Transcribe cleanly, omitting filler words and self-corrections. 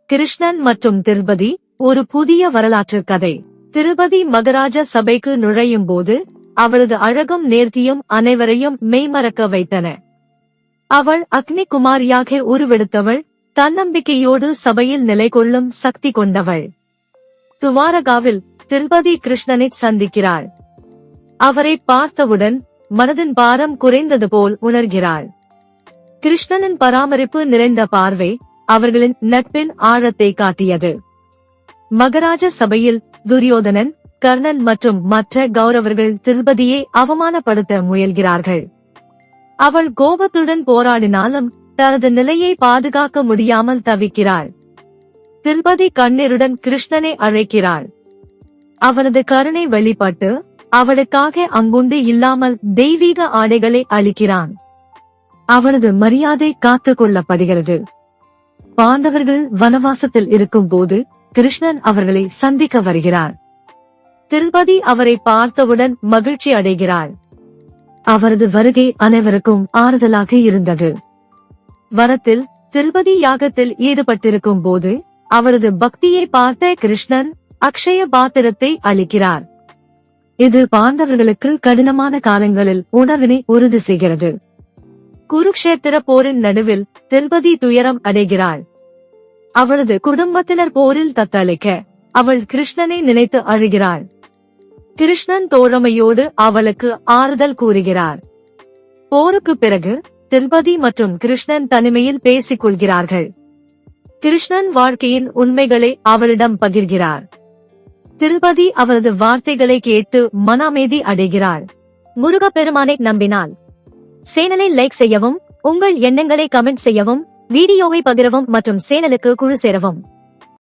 கிருஷ்ணன் மற்றும் திருபதி ஒரு புதிய வரலாற்று கதை. திருபதி மகராஜ சபைக்கு நுழையும் போது அவளது அழகும் நேர்த்தியும் அனைவரையும் மெய்மறக்க வைத்தன. அவள் அக்னி குமாரியாக உருவெடுத்தவள், தன்னம்பிக்கையோடு சபையில் நிலை கொள்ளும் சக்தி கொண்டவள். துவாரகாவில் திருபதி கிருஷ்ணனை சந்திக்கிறாள். அவரை பார்த்தவுடன் மனதின் பாரம் குறைந்தது போல் உணர்கிறாள். கிருஷ்ணனின் பராமரிப்பு நிறைந்த பார்வை அவர்களின் நட்பின் ஆழத்தை காட்டியது. மகராஜ சபையில் துரியோதனன், கர்ணன் மற்றும் மற்ற கௌரவர்கள் திருபதியை அவமானப்படுத்த முயல்கிறார்கள். அவள் கோபத்துடன் போராடினாலும் தனது நிலையை பாதுகாக்க முடியாமல் தவிக்கிறாள். திருபதி கண்ணீருடன் கிருஷ்ணனை அழைக்கிறாள். அவனது கருணை வெளிப்பட்டு அவளுக்காக அங்குண்டு இல்லாமல் தெய்வீக ஆடைகளை அளிக்கிறான். அவளது மரியாதை காத்துக் கொள்ளப்படுகிறது. பாண்டவர்கள் வனவாசத்தில் இருக்கும் போது கிருஷ்ணன் அவர்களை சந்திக்க வருகிறார். திருபதி அவரை பார்த்தவுடன் மகிழ்ச்சி அடைகிறாள். அவரது வருகை அனைவருக்கும் ஆறுதலாக இருந்தது. வனத்தில் திருபதி யாகத்தில் ஈடுபட்டிருக்கும் போது அவரது பக்தியை பார்த்த கிருஷ்ணன் அக்ஷய பாத்திரத்தை அளிக்கிறார். இது பாண்டவர்களுக்கு கடினமான காலங்களில் உணவினை உறுதி செய்கிறது. குருக்ஷேத்திர போரின் நடுவில் திருபதி துயரம் அடைகிறாள். அவளது குடும்பத்தினர் போரில் தத்தளிக்க அவள் கிருஷ்ணனை நினைத்து அழுகிறாள். கிருஷ்ணன் தோழமையோடு அவளுக்கு ஆறுதல் கூறுகிறார். போருக்கு பிறகு திருபதி மற்றும் கிருஷ்ணன் தனிமையில் பேசிக் கொள்கிறார்கள். கிருஷ்ணன் வாழ்க்கையின் உண்மைகளை அவளிடம் பகிர்கிறார். திருபதி அவரது வார்த்தைகளை கேட்டு மன அமைதி அடைகிறாள். முருகப்பெருமானை நம்பினாள். சேனலை லைக் செய்யவும், உங்கள் எண்ணங்களை கமெண்ட் செய்யவும், வீடியோவை பகிரவும் மற்றும் சேனலுக்கு குழு சேரவும்.